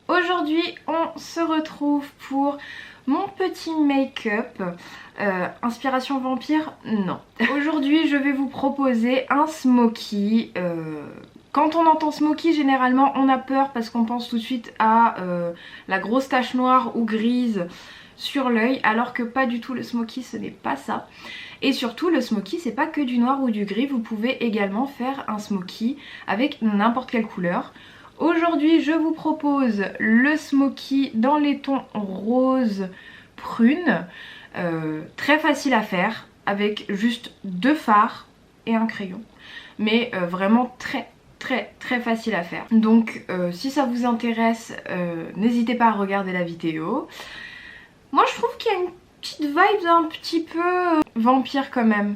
Aujourd'hui on se retrouve pour mon petit make-up. Inspiration vampire? Non. Aujourd'hui je vais vous proposer un smoky. Quand on entend smoky, généralement on a peur parce qu'on pense tout de suite à la grosse tache noire ou grise sur l'œil, alors que pas du tout, le smoky ce n'est pas ça. Et surtout le smoky c'est pas que du noir ou du gris, vous pouvez également faire un smoky avec n'importe quelle couleur. Aujourd'hui je vous propose le smoky dans les tons rose prune, très facile à faire avec juste 2 fards et un crayon, mais vraiment très facile à faire. Donc si ça vous intéresse, n'hésitez pas à regarder la vidéo. Moi je trouve qu'il y a une petite vibe un petit peu vampire quand même.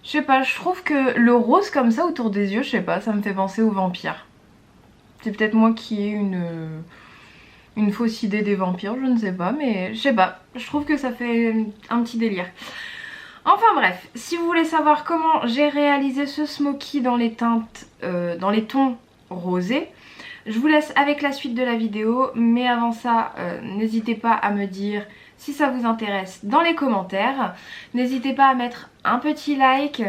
Je sais pas, je trouve que le rose comme ça autour des yeux, je sais pas, ça me fait penser aux vampires. C'est peut-être moi qui ai une fausse idée des vampires, je ne sais pas, mais je sais pas, je trouve que ça fait un petit délire. Enfin bref, si vous voulez savoir comment j'ai réalisé ce smoky dans les teintes, dans les tons rosés, je vous laisse avec la suite de la vidéo, mais avant ça, n'hésitez pas à me dire si ça vous intéresse dans les commentaires. N'hésitez pas à mettre un petit like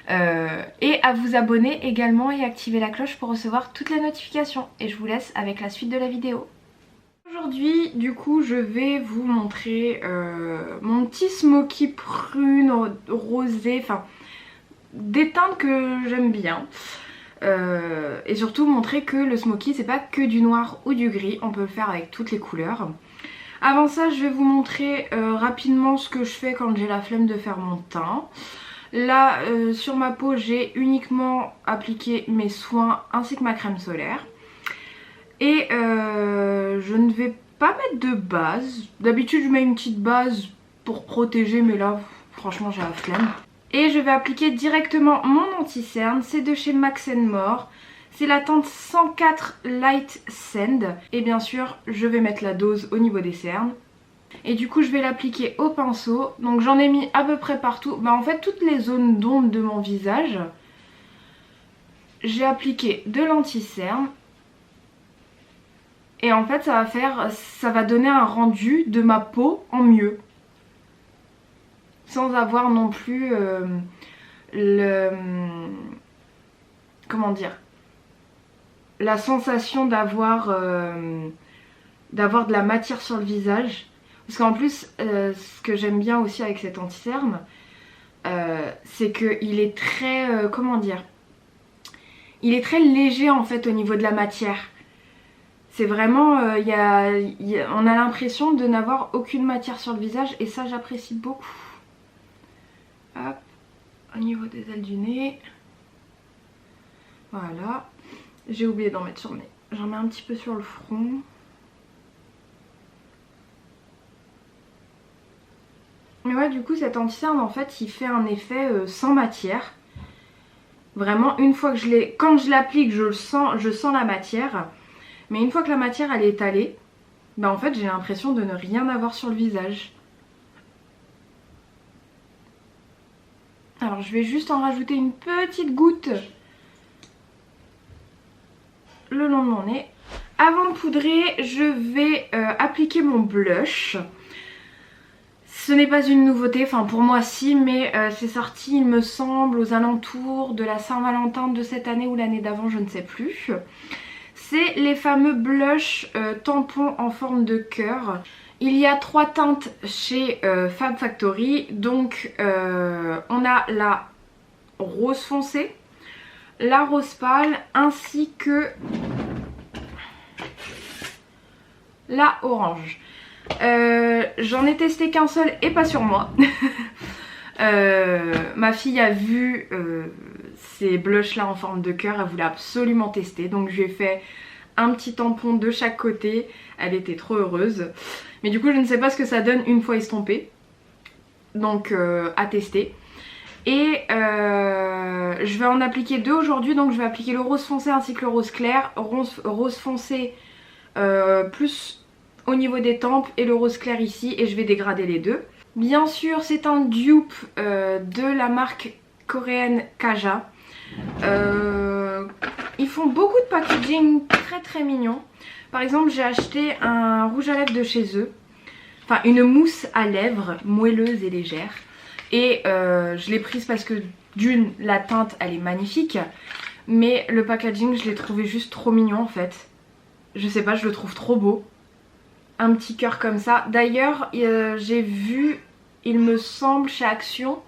et à vous abonner également et activer la cloche pour recevoir toutes les notifications. Et je vous laisse avec la suite de la vidéo. Aujourd'hui, du coup, je vais vous montrer mon petit smoky prune, rosé, enfin des teintes que j'aime bien. Et surtout montrer que le smoky c'est pas que du noir ou du gris, on peut le faire avec toutes les couleurs. Avant ça je vais vous montrer rapidement ce que je fais quand j'ai la flemme de faire mon teint. Là sur ma peau j'ai uniquement appliqué mes soins ainsi que ma crème solaire. Et je ne vais pas mettre de base. D'habitude je mets une petite base pour protéger, mais là franchement j'ai la flemme. Et je vais appliquer directement mon anti-cerne, c'est de chez Max & More. C'est la teinte 104 Light Sand. Et bien sûr, je vais mettre la dose au niveau des cernes. Et du coup, je vais l'appliquer au pinceau. Donc j'en ai mis à peu près partout. Bah en fait, toutes les zones d'ombre de mon visage. J'ai appliqué de l'anti-cerne. Et en fait, ça va donner un rendu de ma peau en mieux. Sans avoir non plus comment dire, la sensation d'avoir de la matière sur le visage. Parce qu'en plus ce que j'aime bien aussi avec cet anti-cerne, c'est qu'il est très comment dire, il est très léger en fait au niveau de la matière. C'est vraiment on a l'impression de n'avoir aucune matière sur le visage, et ça j'apprécie beaucoup. Hop, au niveau des ailes du nez. Voilà. J'ai oublié d'en mettre sur le nez. J'en mets un petit peu sur le front. Mais ouais, du coup cet anti-cerne en fait il fait un effet sans matière. Vraiment une fois que quand je l'applique je sens la matière. Mais une fois que la matière elle est étalée, bah en fait j'ai l'impression de ne rien avoir sur le visage. Alors je vais juste en rajouter une petite goutte le long de mon nez. Avant de poudrer, je vais appliquer mon blush. Ce n'est pas une nouveauté, enfin pour moi si, mais c'est sorti il me semble aux alentours de la Saint-Valentin de cette année ou l'année d'avant, je ne sais plus. C'est les fameux blush tampons en forme de cœur. Il y a 3 teintes chez Fab Factory. Donc on a la rose foncé, la rose pâle ainsi que la orange. J'en ai testé qu'un seul et pas sur moi. Ma fille a vu ces blushs là en forme de cœur, elle voulait absolument tester, donc je lui ai fait un petit tampon de chaque côté. Elle était trop heureuse. Mais du coup je ne sais pas ce que ça donne une fois estompé. Donc à tester. Et je vais en appliquer 2 aujourd'hui. Donc je vais appliquer le rose foncé ainsi que le rose clair. Rose foncé plus au niveau des tempes et le rose clair ici. Et je vais dégrader les deux. Bien sûr c'est un dupe de la marque coréenne Kaja. Ils font beaucoup de packaging très très mignons. Par exemple, j'ai acheté un rouge à lèvres de chez eux. Enfin, une mousse à lèvres moelleuse et légère. Et je l'ai prise parce que d'une, la teinte elle est magnifique. Mais le packaging, je l'ai trouvé juste trop mignon en fait. Je sais pas, je le trouve trop beau. Un petit cœur comme ça. D'ailleurs, j'ai vu, il me semble, chez Action,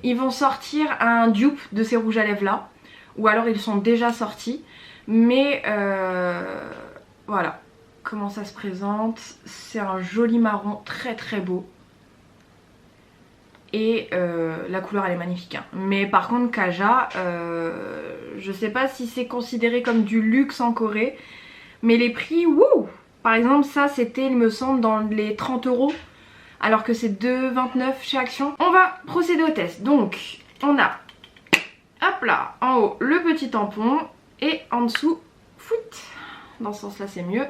ils vont sortir un dupe de ces rouges à lèvres là. Ou alors ils sont déjà sortis. Mais voilà comment ça se présente. C'est un joli marron très très beau. Et la couleur elle est magnifique hein. Mais par contre Kaja, je sais pas si c'est considéré comme du luxe en Corée. Mais les prix, wouh! Par exemple ça c'était il me semble dans les 30 €. Alors que c'est 2,29 chez Action. On va procéder au test. Donc on a, hop là, en haut le petit tampon. Et en dessous, foot. Dans ce sens là c'est mieux.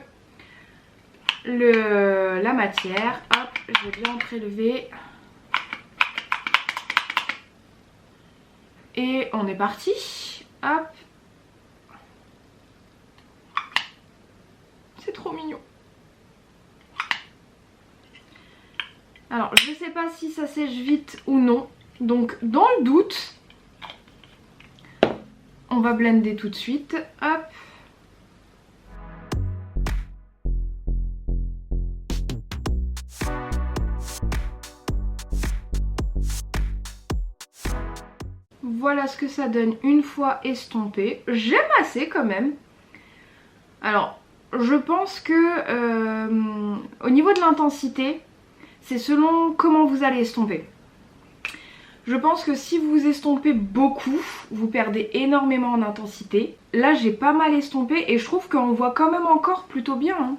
La matière, hop, je vais bien prélever. Et on est parti. Hop. C'est trop mignon. Alors je sais pas si ça sèche vite ou non. Donc dans le doute, on va blender tout de suite. Hop. Voilà ce que ça donne une fois estompé. J'aime assez quand même. Alors, je pense que au niveau de l'intensité, c'est selon comment vous allez estomper. Je pense que si vous estompez beaucoup, vous perdez énormément en intensité. Là, j'ai pas mal estompé et je trouve qu'on voit quand même encore plutôt bien. Hein.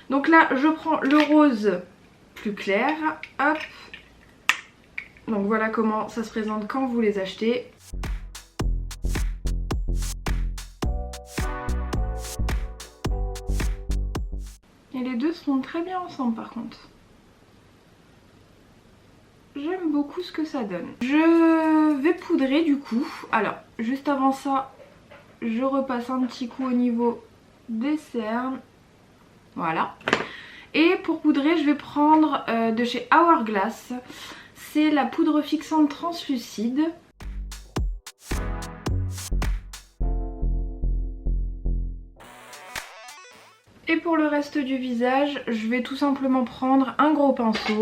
Donc là, je prends le rose plus clair. Hop. Donc voilà comment ça se présente quand vous les achetez. Et les deux seront très bien ensemble par contre. J'aime beaucoup ce que ça donne. Je vais poudrer du coup. Alors, juste avant ça, je repasse un petit coup au niveau des cernes. Voilà. Et pour poudrer, je vais prendre de chez Hourglass. C'est la poudre fixante translucide. Et pour le reste du visage, je vais tout simplement prendre un gros pinceau.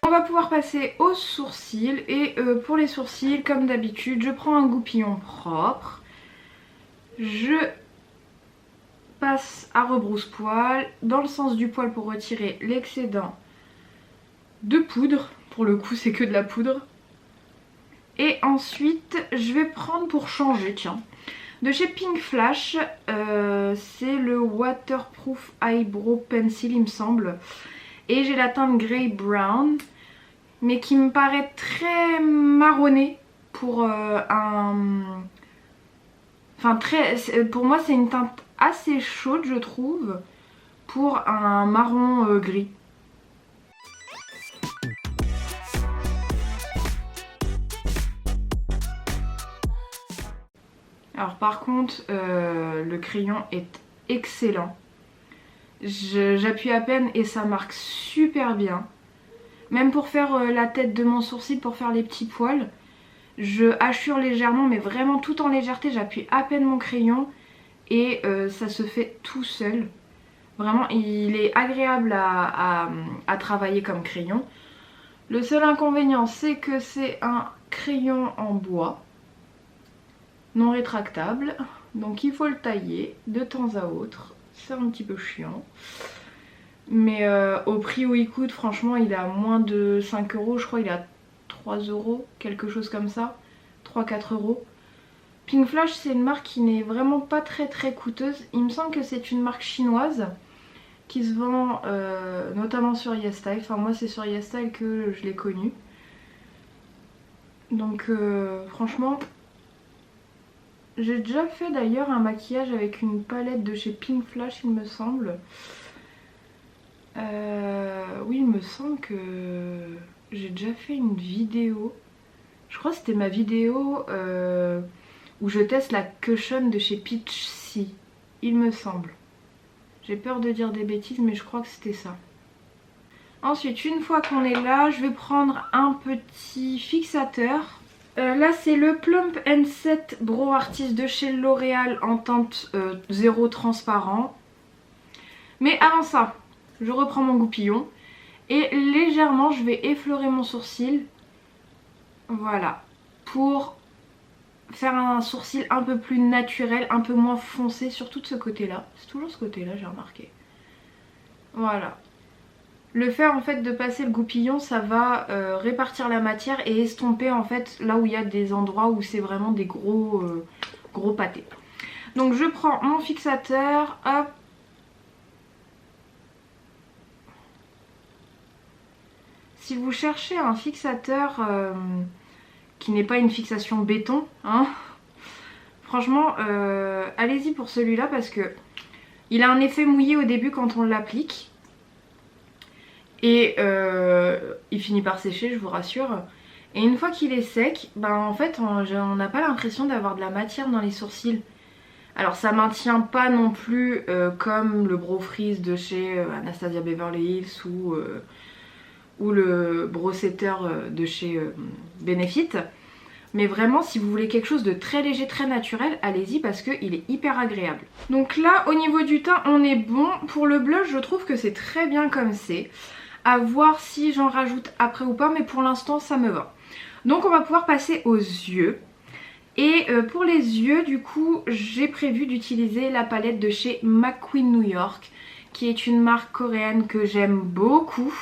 On va pouvoir passer aux sourcils. Et pour les sourcils, comme d'habitude, je prends un goupillon propre. Je passe à rebrousse-poil dans le sens du poil pour retirer l'excédent de poudre. Pour le coup, c'est que de la poudre. Et ensuite, je vais prendre pour changer, tiens, de chez Pink Flash, c'est le Waterproof Eyebrow Pencil, il me semble. Et j'ai la teinte Grey Brown, mais qui me paraît très marronné pour un... Enfin, pour moi, c'est une teinte assez chaude, je trouve, pour un marron gris. Alors par contre, le crayon est excellent. J'appuie à peine et ça marque super bien. Même pour faire la tête de mon sourcil, pour faire les petits poils, je hachure légèrement, mais vraiment tout en légèreté. J'appuie à peine mon crayon et ça se fait tout seul. Vraiment, il est agréable à travailler comme crayon. Le seul inconvénient, c'est que c'est un crayon en bois, non rétractable. Donc il faut le tailler de temps à autre. C'est un petit peu chiant. Mais au prix où il coûte, franchement, il est à moins de 5 €. Je crois qu'il est à 3 €, quelque chose comme ça. 3-4 €. Pink Flash, c'est une marque qui n'est vraiment pas très coûteuse. Il me semble que c'est une marque chinoise qui se vend notamment sur YesStyle. Enfin, moi, c'est sur YesStyle que je l'ai connue. Donc, franchement, j'ai déjà fait d'ailleurs un maquillage avec une palette de chez Pink Flash, il me semble. Oui, il me semble que j'ai déjà fait une vidéo Je crois que c'était ma vidéo où je teste la cushion de chez Peachsea, il me semble. J'ai peur de dire des bêtises mais je crois que c'était ça. Ensuite, une fois qu'on est là, je vais prendre un petit fixateur. Là c'est le Plump and Set Brow Artist de chez L'Oréal en teinte 0 transparent. Mais avant ça, je reprends mon goupillon et légèrement je vais effleurer mon sourcil. Voilà, pour faire un sourcil un peu plus naturel, un peu moins foncé, surtout de ce côté-là. C'est toujours ce côté-là, j'ai remarqué. Voilà. Le fait en fait de passer le goupillon, ça va répartir la matière et estomper en fait là où il y a des endroits où c'est vraiment des gros pâtés. Donc je prends mon fixateur, hop. Si vous cherchez un fixateur qui n'est pas une fixation béton, hein, franchement allez-y pour celui-là parce que il a un effet mouillé au début quand on l'applique. Et il finit par sécher, je vous rassure. Et une fois qu'il est sec, ben en fait on n'a pas l'impression d'avoir de la matière dans les sourcils. Alors ça maintient pas non plus comme le Brow Freeze de chez Anastasia Beverly Hills ou le Brow Setter de chez Benefit. Mais vraiment si vous voulez quelque chose de très léger, très naturel, allez-y parce qu'il est hyper agréable. Donc là au niveau du teint on est bon. Pour le blush je trouve que c'est très bien comme c'est. À voir si j'en rajoute après ou pas, mais pour l'instant ça me va. Donc on va pouvoir passer aux yeux. Et pour les yeux du coup j'ai prévu d'utiliser la palette de chez McQueen New York, qui est une marque coréenne que j'aime beaucoup.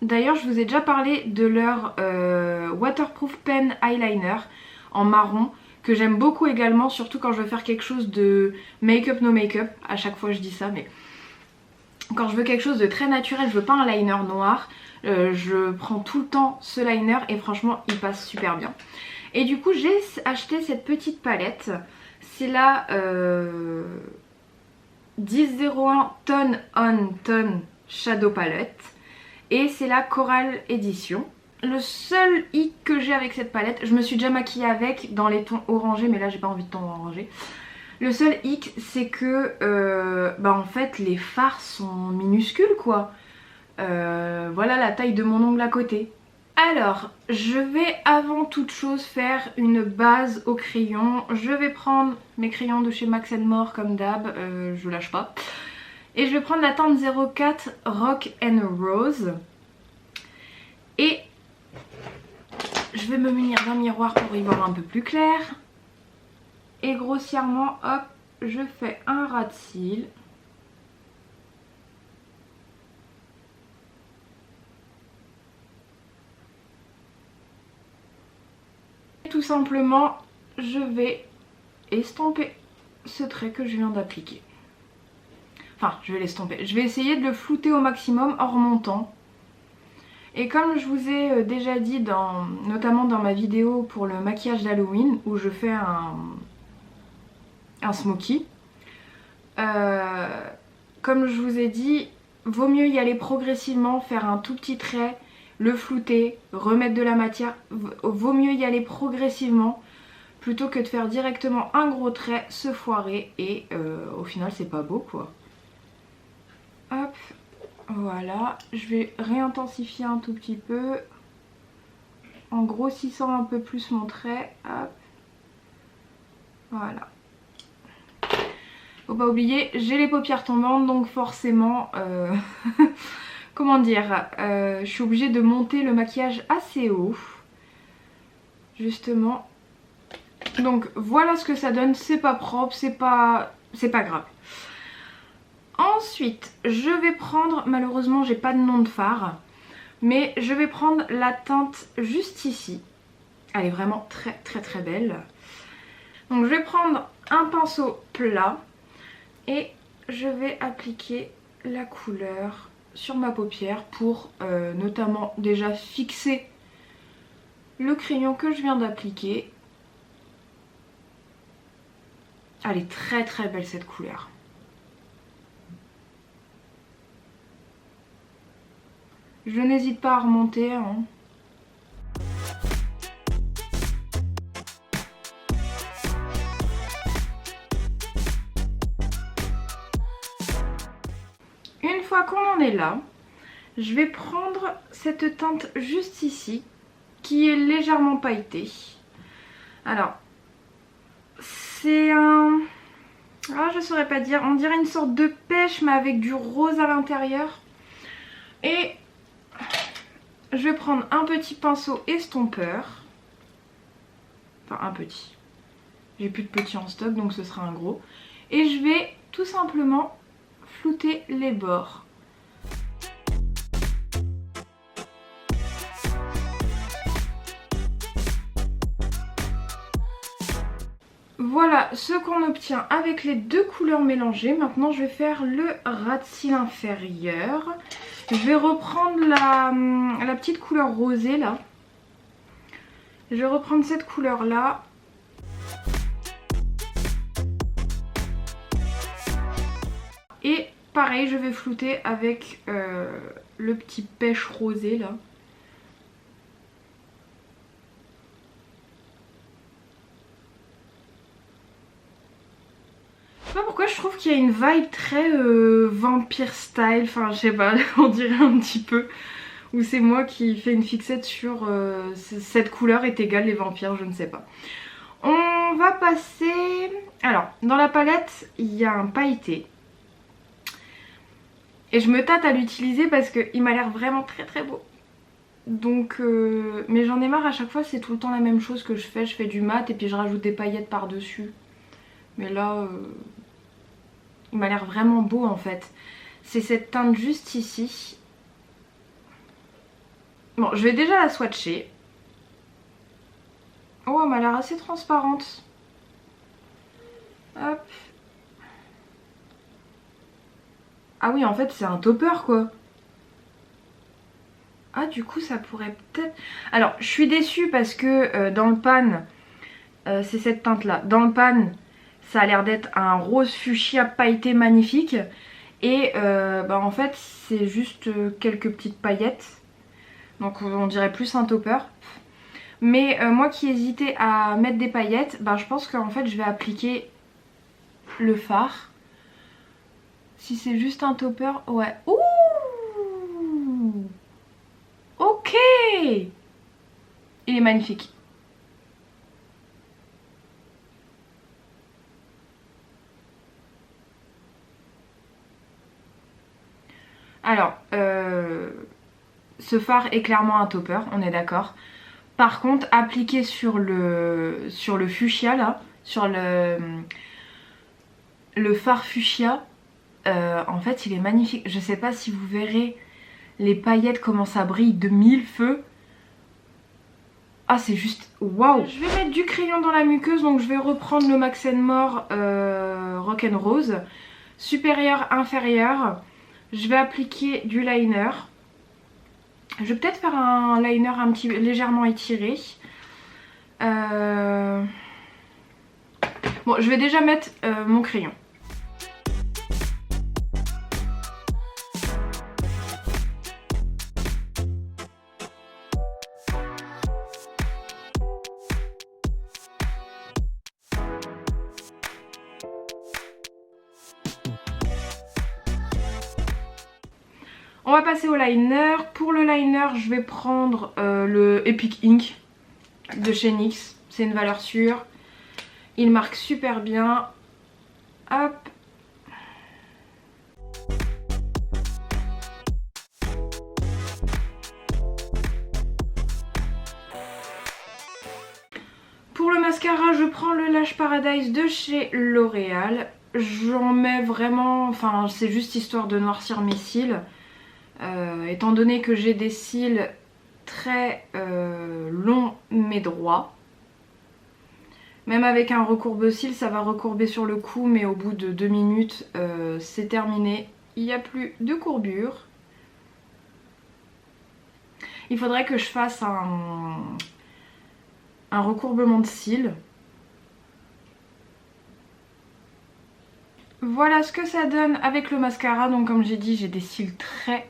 D'ailleurs je vous ai déjà parlé de leur Waterproof Pen Eyeliner en marron, que j'aime beaucoup également, surtout quand je veux faire quelque chose de make-up no make-up. À chaque fois je dis ça mais... Quand je veux quelque chose de très naturel, je veux pas un liner noir, je prends tout le temps ce liner et franchement il passe super bien. Et du coup j'ai acheté cette petite palette, c'est la 1001 Tone on Tone Shadow Palette et c'est la Coral Edition. Le seul hic que j'ai avec cette palette, je me suis déjà maquillée avec dans les tons orangés mais là j'ai pas envie de tons orangés. Le seul hic c'est que en fait les fards sont minuscules quoi. Voilà la taille de mon ongle à côté. Alors je vais avant toute chose faire une base au crayon. Je vais prendre mes crayons de chez Max More comme d'hab, je lâche pas. Et je vais prendre la teinte 04 Rock and Rose. Et je vais me munir d'un miroir pour y voir un peu plus clair. Et grossièrement, hop, je fais un ras de cils. Et tout simplement, je vais estomper ce trait que je viens d'appliquer. Enfin, je vais l'estomper. Je vais essayer de le flouter au maximum en remontant. Et comme je vous ai déjà dit, notamment dans ma vidéo pour le maquillage d'Halloween, où je fais un smoky. Comme je vous ai dit, vaut mieux y aller progressivement, faire un tout petit trait, le flouter, remettre de la matière. Vaut mieux y aller progressivement plutôt que de faire directement un gros trait, se foirer et au final c'est pas beau quoi. Hop, voilà, je vais réintensifier un tout petit peu en grossissant un peu plus mon trait. Hop, voilà. Faut pas oublier, j'ai les paupières tombantes donc forcément, comment dire, je suis obligée de monter le maquillage assez haut, justement. Donc voilà ce que ça donne, c'est pas propre, c'est pas grave. Ensuite, je vais prendre, malheureusement j'ai pas de nom de fard, mais je vais prendre la teinte juste ici. Elle est vraiment très très très belle. Donc je vais prendre un pinceau plat. Et je vais appliquer la couleur sur ma paupière pour notamment déjà fixer le crayon que je viens d'appliquer. Elle est très très belle cette couleur. Je n'hésite pas à remonter, hein. fois qu'on en est là, je vais prendre cette teinte juste ici, qui est légèrement pailletée. Alors, c'est un... Ah, je saurais pas dire, on dirait une sorte de pêche mais avec du rose à l'intérieur. Et je vais prendre un petit pinceau estompeur. Enfin un petit. J'ai plus de petit en stock donc ce sera un gros. Et je vais tout simplement flouter les bords. Voilà ce qu'on obtient avec les deux couleurs mélangées. Maintenant je vais faire le ras de cils inférieur. Je vais reprendre la petite couleur rosée là. Je vais reprendre cette couleur là. Et pareil je vais flouter avec le petit pêche rosé là. Je sais pas pourquoi je trouve qu'il y a une vibe très vampire style, enfin je sais pas, on dirait un petit peu. Ou c'est moi qui fais une fixette sur cette couleur est égale les vampires, je ne sais pas. On va passer... Alors, dans la palette, il y a un pailleté. Et je me tâte à l'utiliser parce qu'il m'a l'air vraiment très très beau. Donc, mais j'en ai marre à chaque fois, c'est tout le temps la même chose que je fais du mat et puis je rajoute des paillettes par-dessus. Mais là, il m'a l'air vraiment beau en fait. C'est cette teinte juste ici. Bon, je vais déjà la swatcher. Oh, elle m'a l'air assez transparente. Hop. Ah oui, en fait, c'est un topper quoi. Ah, du coup, ça pourrait peut-être... Alors, je suis déçue parce que dans le pan, c'est cette teinte-là. Dans le pan, ça a l'air d'être un rose fuchsia pailleté magnifique. Et en fait, c'est juste quelques petites paillettes. Donc, on dirait plus un topper. Mais moi qui hésitais à mettre des paillettes, je pense qu'en fait, je vais appliquer le fard. Si c'est juste un topper, ouais. Ouh! Ok! Il est magnifique. Alors, ce phare est clairement un topper, on est d'accord. Par contre, appliqué sur le fuchsia là, sur le phare fuchsia, en fait il est magnifique. Je sais pas si vous verrez les paillettes comment ça brille de mille feux. Ah, c'est juste waouh! Je vais mettre du crayon dans la muqueuse, donc je vais reprendre le Max More Rock'n'Rose. Supérieur, inférieur. Je vais appliquer du liner. Je vais peut-être faire un liner un petit légèrement étiré. Bon, je vais déjà mettre mon crayon. On va passer au liner. Pour le liner, je vais prendre le Epic Ink de chez NYX. C'est une valeur sûre. Il marque super bien. Hop. Pour le mascara, je prends le Lash Paradise de chez L'Oréal. J'en mets vraiment... Enfin, c'est juste histoire de noircir mes cils. Étant donné que j'ai des cils très longs mais droits. Même avec un recourbe-cils, ça va recourber sur le cou, mais au bout de 2 minutes, c'est terminé. Il n'y a plus de courbure. Il faudrait que je fasse un recourbement de cils. Voilà ce que ça donne avec le mascara. Donc comme j'ai dit, j'ai des cils très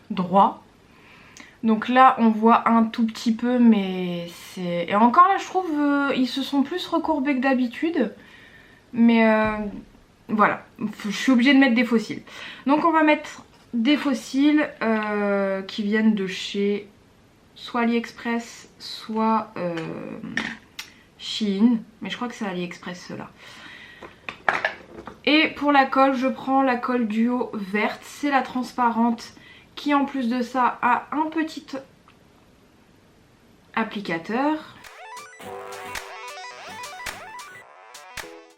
droits. Donc là on voit un tout petit peu, mais c'est... Et encore là je trouve ils se sont plus recourbés que d'habitude. Mais voilà, je suis obligée de mettre des faux cils. Donc on va mettre des faux cils qui viennent de chez soit AliExpress, soit Shein. Mais je crois que c'est AliExpress ceux-là. Et pour la colle, je prends la colle duo verte. C'est la transparente qui en plus de ça a un petit applicateur.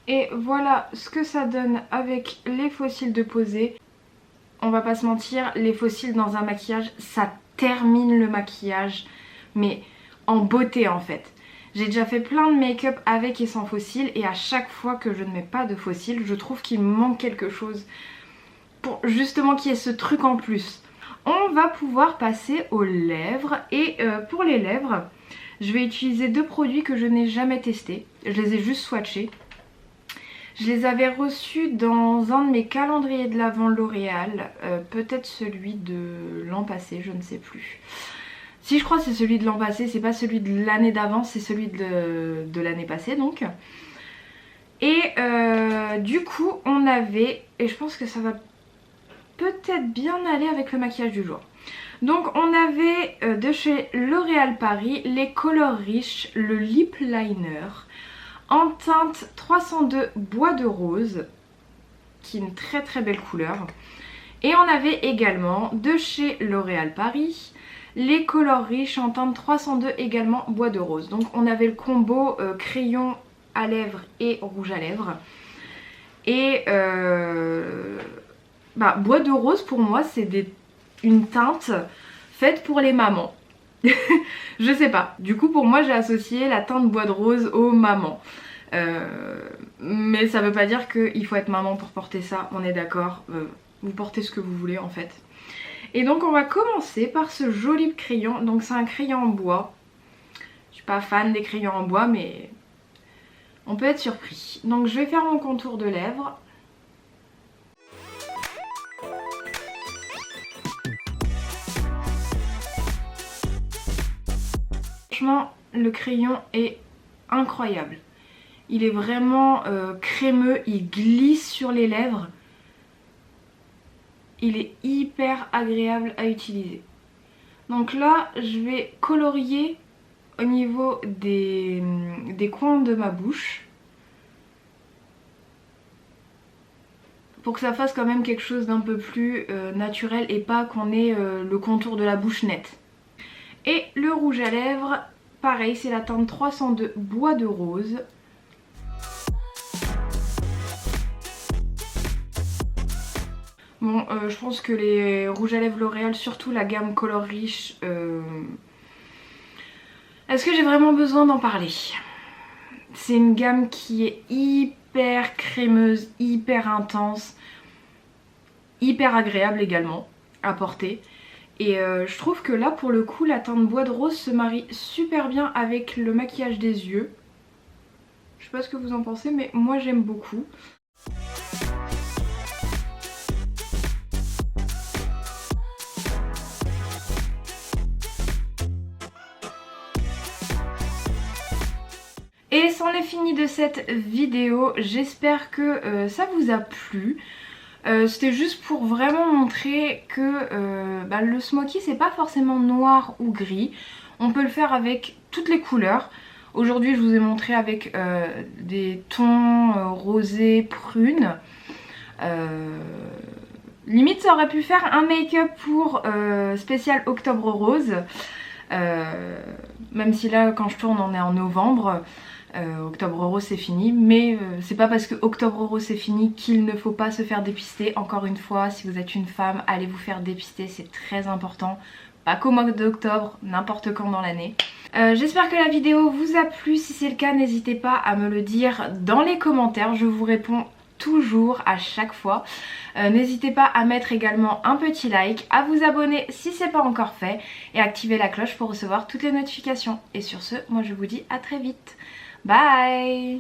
Et voilà ce que ça donne avec les faux cils de poser. On va pas se mentir, les faux cils dans un maquillage, ça termine le maquillage, mais en beauté en fait. J'ai déjà fait plein de make-up avec et sans faux cils et à chaque fois que je ne mets pas de faux cils, je trouve qu'il me manque quelque chose pour justement qu'il y ait ce truc en plus. On va pouvoir passer aux lèvres et pour les lèvres, je vais utiliser deux produits que je n'ai jamais testés. Je les ai juste swatchés. Je les avais reçus dans un de mes calendriers de l'Avent L'Oréal, peut-être celui de l'an passé, je ne sais plus. Si je crois que c'est celui de l'an passé, c'est pas celui de l'année d'avant, c'est celui de l'année passée donc. Et du coup on avait, et je pense que ça va peut-être bien aller avec le maquillage du jour. Donc on avait de chez L'Oréal Paris les Color Riche, le Lip Liner en teinte 302 bois de rose, qui est une très très belle couleur. Et on avait également de chez L'Oréal Paris les Color Riche en teinte 302 également bois de rose. Donc on avait le combo crayon à lèvres et rouge à lèvres. Et bois de rose pour moi c'est une teinte faite pour les mamans. Je sais pas, du coup pour moi j'ai associé la teinte bois de rose aux mamans. Mais ça veut pas dire qu'il faut être maman pour porter ça, on est d'accord, vous portez ce que vous voulez en fait. Et donc on va commencer par ce joli crayon, donc c'est un crayon en bois. Je suis pas fan des crayons en bois mais on peut être surpris. Donc je vais faire mon contour de lèvres. Franchement le crayon est incroyable. Il est vraiment crémeux, il glisse sur les lèvres. Il est hyper agréable à utiliser. Donc là, je vais colorier au niveau des coins de ma bouche. Pour que ça fasse quand même quelque chose d'un peu plus naturel et pas qu'on ait le contour de la bouche net. Et le rouge à lèvres, pareil, c'est la teinte 302 bois de rose. Bon, je pense que les rouges à lèvres L'Oréal, surtout la gamme Color Riche, est-ce que j'ai vraiment besoin d'en parler? C'est une gamme qui est hyper crémeuse, hyper intense, hyper agréable également à porter. Et je trouve que là pour le coup la teinte bois de rose se marie super bien avec le maquillage des yeux. Je sais pas ce que vous en pensez mais moi j'aime beaucoup. Et c'en est fini de cette vidéo, j'espère que ça vous a plu. C'était juste pour vraiment montrer que le smoky c'est pas forcément noir ou gris. On peut le faire avec toutes les couleurs. Aujourd'hui je vous ai montré avec des tons rosés, prunes. Limite ça aurait pu faire un make-up pour spécial Octobre Rose. Même si là quand je tourne on est en novembre. Octobre Rose c'est fini, mais c'est pas parce que Octobre Rose c'est fini qu'il ne faut pas se faire dépister. Encore une fois, si vous êtes une femme, allez vous faire dépister, c'est très important. Pas qu'au mois d'octobre, n'importe quand dans l'année. J'espère que la vidéo vous a plu. Si c'est le cas, n'hésitez pas à me le dire dans les commentaires. Je vous réponds toujours à chaque fois. N'hésitez pas à mettre également un petit like, à vous abonner si c'est pas encore fait et à activer la cloche pour recevoir toutes les notifications. Et sur ce, moi je vous dis à très vite. Bye!